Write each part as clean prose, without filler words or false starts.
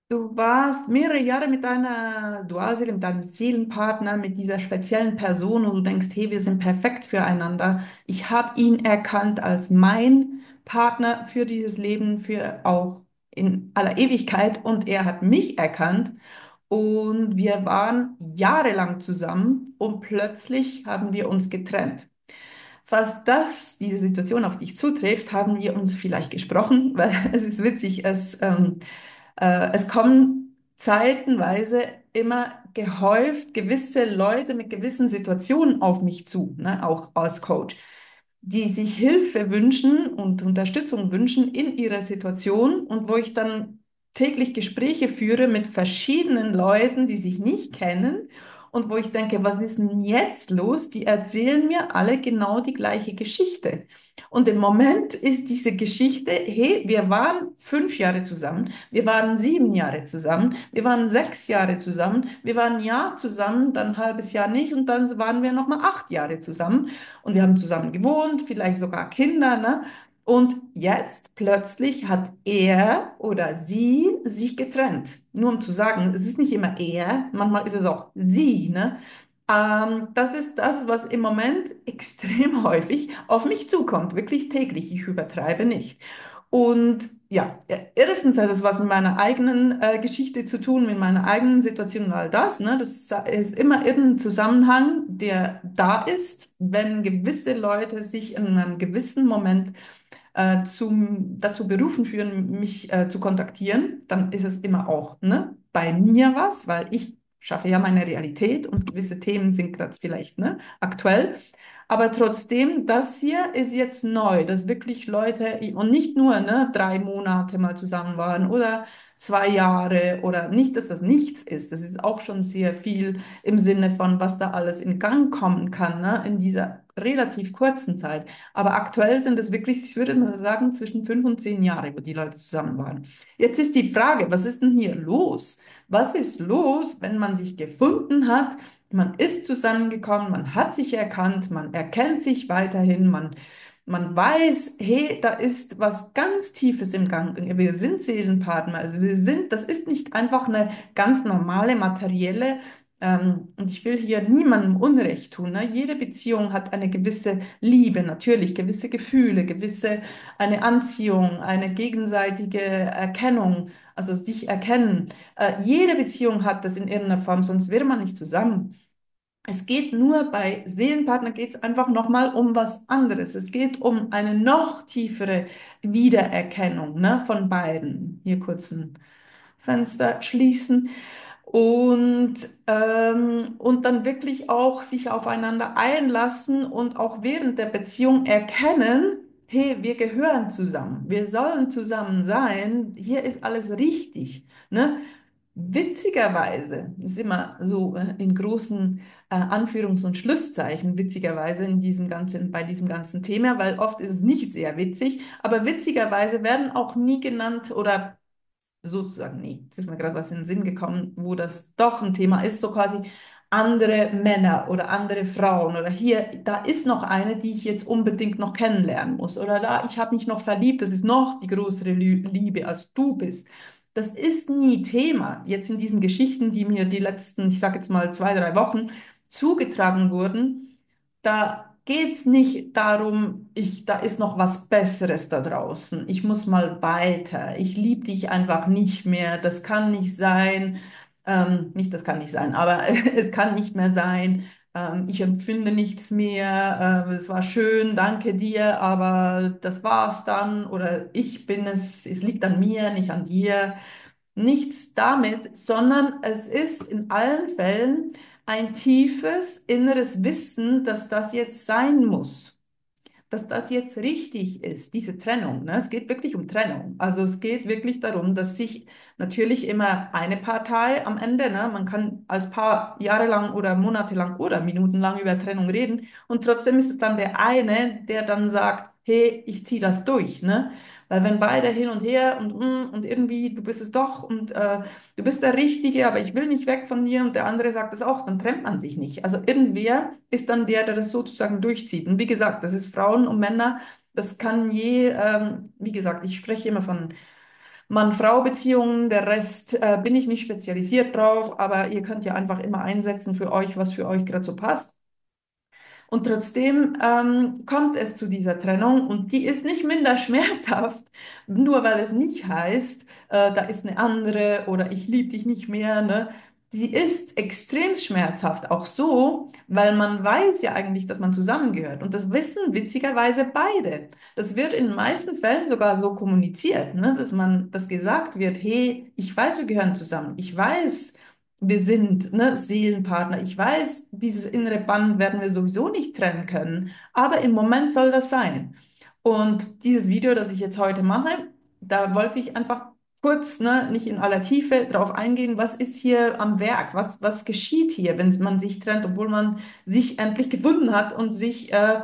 Du warst mehrere Jahre mit deiner Dualseele, mit deinem Seelenpartner, mit dieser speziellen Person und du denkst, hey, wir sind perfekt füreinander. Ich habe ihn erkannt als mein Partner für dieses Leben, für auch in aller Ewigkeit und er hat mich erkannt und wir waren jahrelang zusammen und plötzlich haben wir uns getrennt. Falls diese Situation auf dich zutrifft, haben wir uns vielleicht gesprochen, weil es ist witzig, es kommen zeitenweise immer gehäuft gewisse Leute mit gewissen Situationen auf mich zu, ne, auch als Coach, die sich Hilfe wünschen und Unterstützung wünschen in ihrer Situation und wo ich dann täglich Gespräche führe mit verschiedenen Leuten, die sich nicht kennen und wo ich denke, was ist denn jetzt los? Die erzählen mir alle genau die gleiche Geschichte. Und im Moment ist diese Geschichte, hey, wir waren 5 Jahre zusammen, wir waren 7 Jahre zusammen, wir waren 6 Jahre zusammen, wir waren ein Jahr zusammen, dann ein halbes Jahr nicht und dann waren wir nochmal 8 Jahre zusammen und wir haben zusammen gewohnt, vielleicht sogar Kinder, ne? Und jetzt plötzlich hat er oder sie sich getrennt. Nur um zu sagen, es ist nicht immer er, manchmal ist es auch sie, ne? Das ist das, was im Moment extrem häufig auf mich zukommt, wirklich täglich. Ich übertreibe nicht. Und ja, erstens hat es was mit meiner eigenen Geschichte zu tun, mit meiner eigenen Situation und all das. Ne? Das ist immer irgendein Zusammenhang, der da ist, wenn gewisse Leute sich in einem gewissen Moment dazu berufen fühlen, mich zu kontaktieren, dann ist es immer auch ne, bei mir was, weil ich schaffe ja meine Realität und gewisse Themen sind gerade vielleicht ne, aktuell. Aber trotzdem, das hier ist jetzt neu, dass wirklich Leute und nicht nur ne, 3 Monate mal zusammen waren oder 2 Jahre oder nicht, dass das nichts ist. Das ist auch schon sehr viel im Sinne von, was da alles in Gang kommen kann ne, in dieser relativ kurzen Zeit. Aber aktuell sind es wirklich, ich würde mal sagen, zwischen 5 und 10 Jahre, wo die Leute zusammen waren. Jetzt ist die Frage, was ist denn hier los? Was ist los, wenn man sich gefunden hat? Man ist zusammengekommen, man hat sich erkannt, man erkennt sich weiterhin, man weiß, hey, da ist was ganz Tiefes im Gang. Wir sind Seelenpartner. Also das ist nicht einfach eine ganz normale materielle und ich will hier niemandem Unrecht tun. Ne? Jede Beziehung hat eine gewisse Liebe, natürlich, gewisse Gefühle, eine Anziehung, eine gegenseitige Erkennung, also sich erkennen. Jede Beziehung hat das in irgendeiner Form, sonst wäre man nicht zusammen. Es geht nur bei Seelenpartner geht es einfach nochmal um was anderes. Es geht um eine noch tiefere Wiedererkennung, ne, von beiden. Hier kurz ein Fenster schließen und dann wirklich auch sich aufeinander einlassen und auch während der Beziehung erkennen, hey, wir gehören zusammen, wir sollen zusammen sein, hier ist alles richtig, ne? Witzigerweise, ist immer so in großen Anführungs- und Schlusszeichen, witzigerweise bei diesem ganzen Thema, weil oft ist es nicht sehr witzig, aber witzigerweise werden auch nie genannt oder sozusagen, nee, jetzt ist mir gerade was in den Sinn gekommen, wo das doch ein Thema ist, so quasi andere Männer oder andere Frauen oder hier, da ist noch eine, die ich jetzt unbedingt noch kennenlernen muss oder da, ich habe mich noch verliebt, das ist noch die größere Liebe, als du bist. Das ist nie Thema. Jetzt in diesen Geschichten, die mir die letzten, ich sage jetzt mal 2, 3 Wochen zugetragen wurden, da geht es nicht darum, da ist noch was Besseres da draußen. Ich muss mal weiter. Ich liebe dich einfach nicht mehr. Das kann nicht sein. Nicht, das kann nicht sein, aber es kann nicht mehr sein. Ich empfinde nichts mehr. Es war schön, danke dir, aber das war's dann. Oder ich bin es liegt an mir, nicht an dir. Nichts damit, sondern es ist in allen Fällen ein tiefes inneres Wissen, dass das jetzt sein muss, dass das jetzt richtig ist, diese Trennung. Ne? Es geht wirklich um Trennung. Also es geht wirklich darum, dass sich natürlich immer eine Partei am Ende, ne, man kann als Paar jahrelang oder monatelang oder minutenlang über Trennung reden und trotzdem ist es dann der eine, der dann sagt, hey, ich ziehe das durch. Ne? Weil wenn beide hin und her und irgendwie, du bist es doch und du bist der Richtige, aber ich will nicht weg von dir und der andere sagt es auch, dann trennt man sich nicht. Also irgendwer ist dann der das sozusagen durchzieht. Und wie gesagt, das ist Frauen und Männer, das kann wie gesagt, ich spreche immer von Mann-Frau-Beziehungen, der Rest bin ich nicht spezialisiert drauf, aber ihr könnt ja einfach immer einsetzen für euch, was für euch gerade so passt. Und trotzdem kommt es zu dieser Trennung und die ist nicht minder schmerzhaft, nur weil es nicht heißt, da ist eine andere oder ich liebe dich nicht mehr, ne? Sie ist extrem schmerzhaft, auch so, weil man weiß ja eigentlich, dass man zusammengehört. Und das wissen witzigerweise beide. Das wird in den meisten Fällen sogar so kommuniziert, ne? Dass gesagt wird, hey, ich weiß, wir gehören zusammen. Ich weiß, wir sind, ne, Seelenpartner. Ich weiß, dieses innere Band werden wir sowieso nicht trennen können, aber im Moment soll das sein. Und dieses Video, das ich jetzt heute mache, da wollte ich einfach kurz, ne, nicht in aller Tiefe darauf eingehen, was ist hier am Werk, was geschieht hier, wenn man sich trennt, obwohl man sich endlich gefunden hat und sich für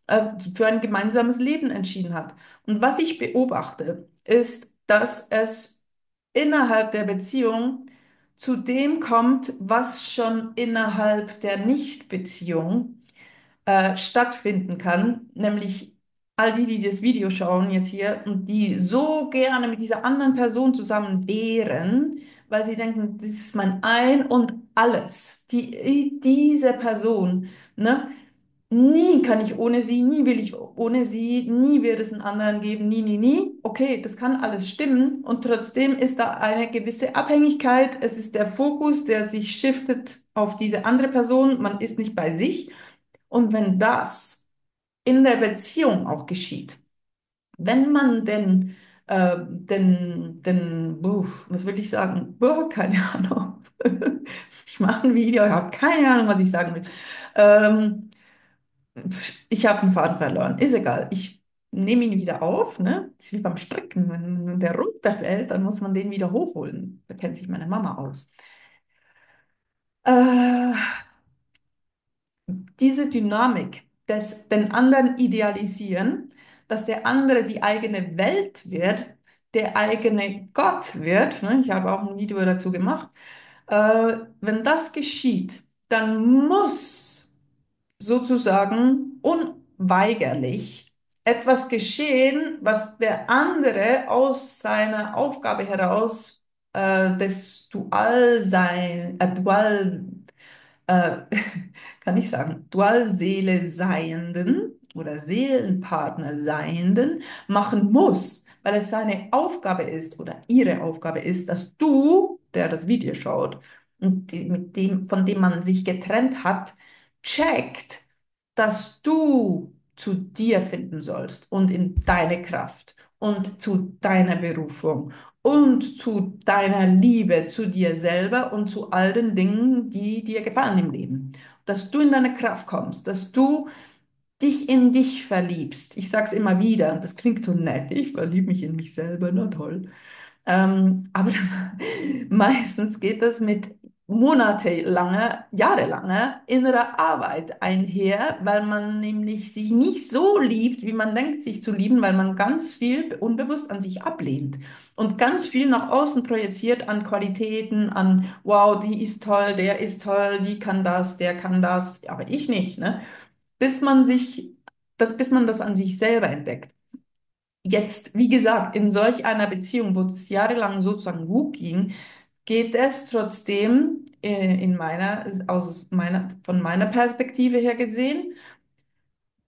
ein gemeinsames Leben entschieden hat. Und was ich beobachte, ist, dass es innerhalb der Beziehung zu dem kommt, was schon innerhalb der Nichtbeziehung stattfinden kann, nämlich all die, die das Video schauen jetzt hier und die so gerne mit dieser anderen Person zusammen wären, weil sie denken, das ist mein Ein und alles. Diese Person, ne? Nie kann ich ohne sie, nie will ich ohne sie, nie wird es einen anderen geben, nie, nie, nie. Okay, das kann alles stimmen und trotzdem ist da eine gewisse Abhängigkeit. Es ist der Fokus, der sich shiftet auf diese andere Person. Man ist nicht bei sich. Und wenn das in der Beziehung auch geschieht, wenn man was will ich sagen? Keine Ahnung. Ich mache ein Video, ich habe keine Ahnung, was ich sagen will. Ähm, Ich habe einen Faden verloren. Ist egal. Ich nehme ihn wieder auf, ne? Ist wie beim Stricken. Wenn der runterfällt, dann muss man den wieder hochholen. Da kennt sich meine Mama aus. Äh, Diese Dynamik des den anderen idealisieren, dass der andere die eigene Welt wird, der eigene Gott wird, ne? Ich habe auch ein Video dazu gemacht. Wenn das geschieht, dann muss sozusagen unweigerlich etwas geschehen, was der andere aus seiner Aufgabe heraus des äh, kann ich sagen, Dualseele Seienden oder Seelenpartner Seienden machen muss, weil es seine Aufgabe ist oder ihre Aufgabe ist, dass du, der das Video schaut und mit dem, von dem man sich getrennt hat, checkt, dass du zu dir finden sollst und in deine Kraft und zu deiner Berufung und zu deiner Liebe zu dir selber und zu all den Dingen, die dir gefallen im Leben. Dass du in deine Kraft kommst, dass du dich in dich verliebst. Ich sage es immer wieder, das klingt so nett, ich verliebe mich in mich selber, na toll. Aber meistens geht das mit monatelanger, jahrelanger innerer Arbeit einher, weil man nämlich sich nicht so liebt, wie man denkt, sich zu lieben, weil man ganz viel unbewusst an sich ablehnt und ganz viel nach außen projiziert an Qualitäten, an wow, die ist toll, der ist toll, die kann das, der kann das, aber ich nicht, ne? Bis man das an sich selber entdeckt. Jetzt, wie gesagt, in solch einer Beziehung, wo es jahrelang sozusagen gut ging, geht es trotzdem von meiner Perspektive her gesehen,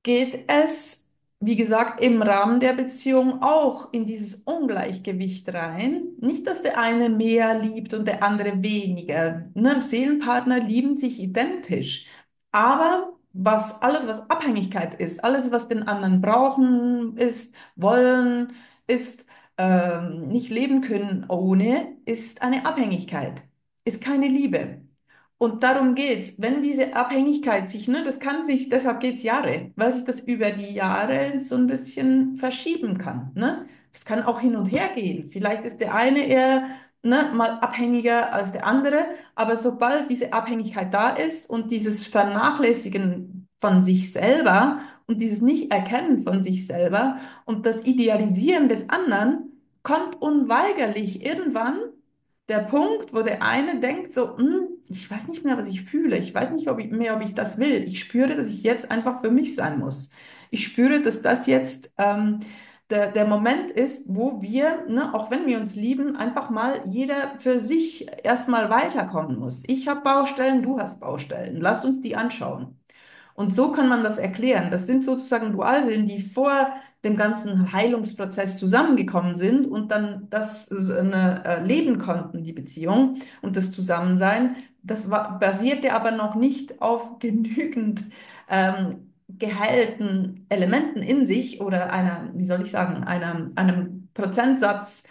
geht es, wie gesagt, im Rahmen der Beziehung auch in dieses Ungleichgewicht rein. Nicht, dass der eine mehr liebt und der andere weniger. Ne? Seelenpartner lieben sich identisch. Aber alles, was Abhängigkeit ist, alles, was den anderen brauchen ist, wollen ist, nicht leben können ohne, ist eine Abhängigkeit, ist keine Liebe. Und darum geht's. Wenn diese Abhängigkeit sich, ne, das kann sich, deshalb geht's Jahre, weil sich das über die Jahre so ein bisschen verschieben kann, ne? Es kann auch hin und her gehen. Vielleicht ist der eine eher, ne, mal abhängiger als der andere, aber sobald diese Abhängigkeit da ist und dieses Vernachlässigen von sich selber und dieses Nicht-Erkennen von sich selber und das Idealisieren des anderen, kommt unweigerlich irgendwann der Punkt, wo der eine denkt so, ich weiß nicht mehr, was ich fühle. Ich weiß nicht ob ich das will. Ich spüre, dass ich jetzt einfach für mich sein muss. Ich spüre, dass das jetzt der Moment ist, wo wir, ne, auch wenn wir uns lieben, einfach mal jeder für sich erstmal weiterkommen muss. Ich habe Baustellen, du hast Baustellen. Lass uns die anschauen. Und so kann man das erklären. Das sind sozusagen Dualseelen, die vor dem ganzen Heilungsprozess zusammengekommen sind und dann leben konnten, die Beziehung und das Zusammensein. Das basierte aber noch nicht auf genügend geheilten Elementen in sich oder einer, wie soll ich sagen, einem Prozentsatz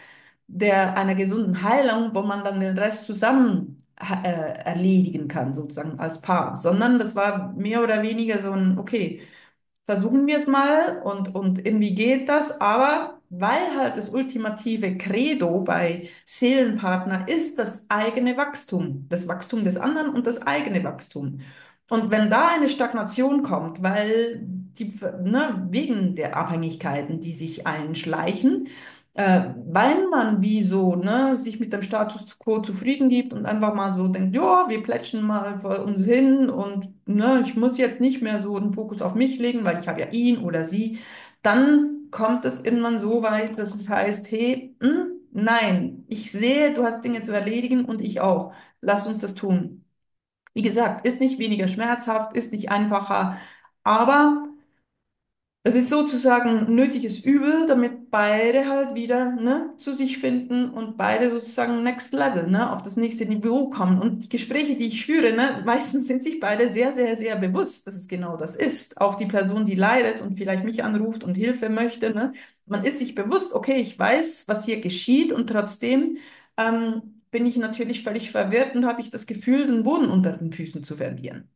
einer gesunden Heilung, wo man dann den Rest zusammen erledigen kann, sozusagen als Paar, sondern das war mehr oder weniger so ein, okay, versuchen wir es mal und irgendwie geht das, aber weil halt das ultimative Credo bei Seelenpartner ist das eigene Wachstum, das Wachstum des anderen und das eigene Wachstum. Und wenn da eine Stagnation kommt, weil ne, wegen der Abhängigkeiten, die sich einschleichen, weil man wie so, ne, sich mit dem Status quo zufrieden gibt und einfach mal so denkt, ja, wir plätschern mal vor uns hin und ne, ich muss jetzt nicht mehr so den Fokus auf mich legen, weil ich habe ja ihn oder sie, dann kommt es irgendwann so weit, dass es heißt, hey, nein, ich sehe, du hast Dinge zu erledigen und ich auch. Lass uns das tun. Wie gesagt, ist nicht weniger schmerzhaft, ist nicht einfacher, aber es ist sozusagen ein nötiges Übel, damit beide halt wieder ne, zu sich finden und beide sozusagen next level, ne, auf das nächste Niveau kommen. Und die Gespräche, die ich führe, ne, meistens sind sich beide sehr, sehr, sehr bewusst, dass es genau das ist. Auch die Person, die leidet und vielleicht mich anruft und Hilfe möchte, ne, man ist sich bewusst, okay, ich weiß, was hier geschieht und trotzdem bin ich natürlich völlig verwirrt und habe ich das Gefühl, den Boden unter den Füßen zu verlieren.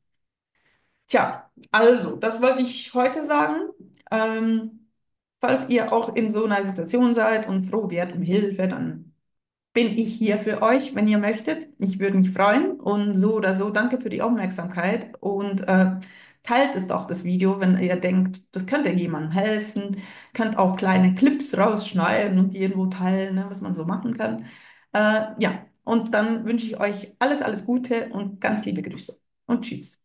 Tja, also, das wollte ich heute sagen. Falls ihr auch in so einer Situation seid und froh werdet um Hilfe, dann bin ich hier für euch, wenn ihr möchtet. Ich würde mich freuen. Und so oder so, danke für die Aufmerksamkeit und teilt es doch, das Video, wenn ihr denkt, das könnte jemandem helfen. Könnt auch kleine Clips rausschneiden und die irgendwo teilen, ne, was man so machen kann. Ja, und dann wünsche ich euch alles, alles Gute und ganz liebe Grüße und tschüss.